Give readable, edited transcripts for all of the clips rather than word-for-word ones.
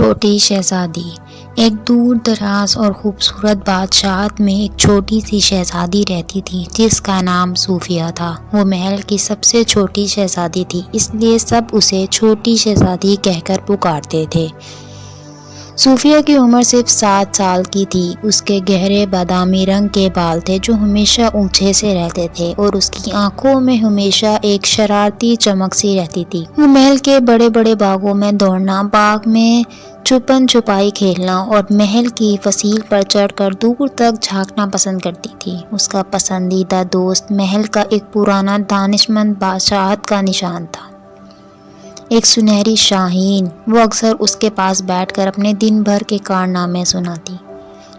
چھوٹی شہزادی۔ ایک دور دراز اور خوبصورت بادشاہت میں ایک چھوٹی سی شہزادی رہتی تھی جس کا نام صوفیہ تھا۔ وہ محل کی سب سے چھوٹی شہزادی تھی، اس لیے سب اسے چھوٹی شہزادی کہہ کر پکارتے تھے۔ صوفیہ کی عمر صرف 7 سال کی تھی۔ اس کے گہرے بادامی رنگ کے بال تھے جو ہمیشہ اونچے سے رہتے تھے اور اس کی آنکھوں میں ہمیشہ ایک شرارتی چمک سی رہتی تھی۔ وہ محل کے بڑے بڑے باغوں میں دوڑنا، باغ میں چھپن چھپائی کھیلنا اور محل کی فصیل پر چڑھ کر دور تک جھانکنا پسند کرتی تھی۔ اس کا پسندیدہ دوست محل کا ایک پرانا دانشمند بادشاہت کا نشان تھا، ایک سنہری شاہین۔ وہ اکثر اس کے پاس بیٹھ کر اپنے دن بھر کے کارنامے سناتی،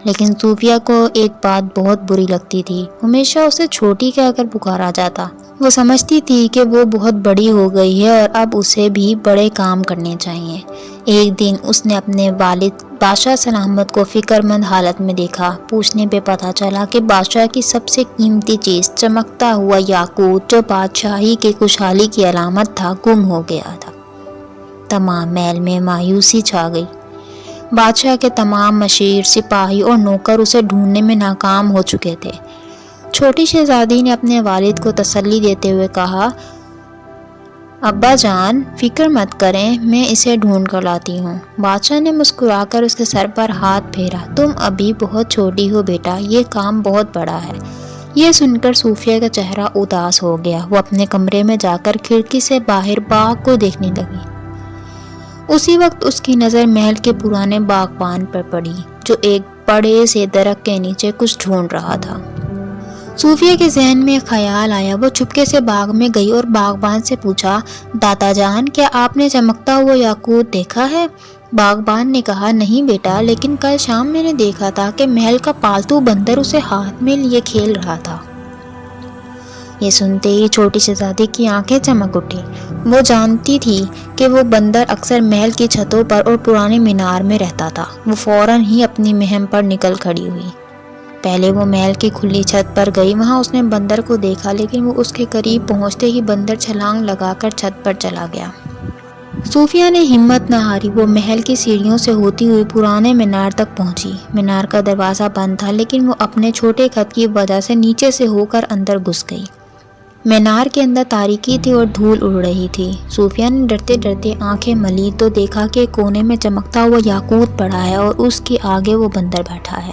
لیکن صوفیہ کو ایک بات بہت بری لگتی تھی، ہمیشہ اسے چھوٹی کہہ کر پکارا جاتا۔ وہ سمجھتی تھی کہ وہ بہت بڑی ہو گئی ہے اور اب اسے بھی بڑے کام کرنے چاہیے۔ ایک دن اس نے اپنے والد بادشاہ سلامت کو فکر مند حالت میں دیکھا۔ پوچھنے پہ پتہ چلا کہ بادشاہ کی سب سے قیمتی چیز، چمکتا ہوا یاقوت جو بادشاہی کی خوشحالی کی علامت تھا، گم ہو گیا تھا۔ تمام محل میں مایوسی چھا گئی۔ بادشاہ کے تمام مشیر، سپاہی اور نوکر اسے ڈھونڈنے میں ناکام ہو چکے تھے۔ چھوٹی شہزادی نے اپنے والد کو تسلی دیتے ہوئے کہا، ابا جان فکر مت کریں، میں اسے ڈھونڈ کر لاتی ہوں۔ بادشاہ نے مسکرا کر اس کے سر پر ہاتھ پھیرا، تم ابھی بہت چھوٹی ہو بیٹا، یہ کام بہت بڑا ہے۔ یہ سن کر صوفیہ کا چہرہ اداس ہو گیا۔ وہ اپنے کمرے میں جا کر کھڑکی سے باہر باغ کو دیکھنے لگی۔ اسی وقت اس کی نظر محل کے پرانے باغبان پر پڑی جو ایک بڑے سے درخت کے نیچے کچھ ڈھونڈ رہا تھا۔ صوفیہ کے ذہن میں خیال آیا۔ وہ چپکے سے باغ میں گئی اور باغبان سے پوچھا، دادا جان کیا آپ نے چمکتا ہوا یاقوت دیکھا ہے؟ باغبان نے کہا، نہیں بیٹا، لیکن کل شام میں نے دیکھا تھا کہ محل کا پالتو بندر اسے ہاتھ میں لیے کھیل رہا تھا۔ یہ سنتے ہی چھوٹی شہزادی کی آنکھیں چمک اٹھی۔ وہ جانتی تھی کہ وہ بندر اکثر محل کی چھتوں پر اور پرانے مینار میں رہتا تھا۔ وہ فوراً ہی اپنی مہم پر نکل کھڑی ہوئی۔ پہلے وہ محل کی کھلی چھت پر گئی، وہاں اس نے بندر کو دیکھا، لیکن وہ اس کے قریب پہنچتے ہی بندر چھلانگ لگا کر چھت پر چلا گیا۔ صوفیہ نے ہمت نہ ہاری۔ وہ محل کی سیڑھیوں سے ہوتی ہوئی پرانے مینار تک پہنچی۔ مینار کا دروازہ بند تھا، لیکن وہ اپنے چھوٹے قد کی وجہ سے نیچے سے ہو کر اندر گھس گئی۔ مینار کے اندر تاریکی تھی اور دھول اڑ رہی تھی۔ صوفیہ نے ڈرتے ڈرتے آنکھیں ملی تو دیکھا کہ کونے میں چمکتا ہوا یاقوت پڑا ہے اور اس کے آگے وہ بندر بیٹھا ہے۔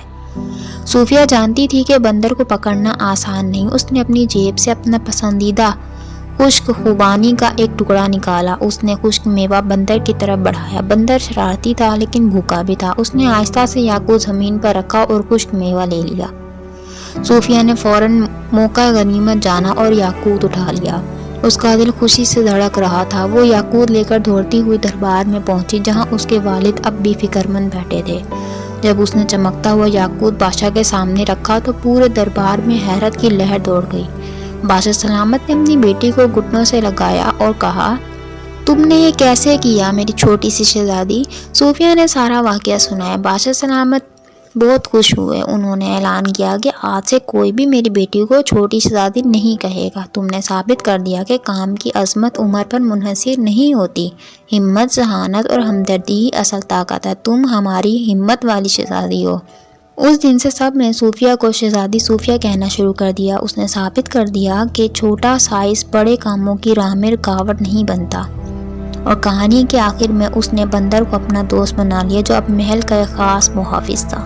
صوفیہ جانتی تھی کہ بندر کو پکڑنا آسان نہیں۔ اس نے اپنی جیب سے اپنا پسندیدہ خشک خوبانی کا ایک ٹکڑا نکالا۔ اس نے خشک میوہ بندر کی طرف بڑھایا۔ بندر شرارتی تھا لیکن بھوکا بھی تھا۔ اس نے آہستہ سے یاقوت زمین پر رکھا اور خشک میوہ لے لیا۔ صوفیہ نے فوراً موقع غنیمت جانا اور یاقوت اٹھا لیا۔ اس کا دل خوشی سے دھڑک رہا تھا۔ وہ یاقوت لے کر دوڑتی ہوئی دربار میں پہنچی جہاں اس کے والد اب بھی فکر مند بیٹھے تھے۔ جب اس نے چمکتا ہوا یاقوت بادشاہ کے سامنے رکھا تو پورے دربار میں حیرت کی لہر دوڑ گئی۔ بادشاہ سلامت نے اپنی بیٹی کو گھٹنوں سے لگایا اور کہا، تم نے یہ کیسے کیا میری چھوٹی سی شہزادی؟ صوفیہ نے سارا واقعہ سنایا۔ بادشاہ سلامت بہت خوش ہوئے۔ انہوں نے اعلان کیا کہ آج سے کوئی بھی میری بیٹی کو چھوٹی شہزادی نہیں کہے گا۔ تم نے ثابت کر دیا کہ کام کی عظمت عمر پر منحصر نہیں ہوتی، ہمت، ذہانت اور ہمدردی ہی اصل طاقت ہے۔ تم ہماری ہمت والی شہزادی ہو۔ اس دن سے سب نے صوفیہ کو شہزادی صوفیہ کہنا شروع کر دیا۔ اس نے ثابت کر دیا کہ چھوٹا سائز بڑے کاموں کی راہ میں رکاوٹ نہیں بنتا، اور کہانی کے آخر میں اس نے بندر کو اپنا دوست بنا لیا جو اب محل کا ایک خاص محافظ تھا۔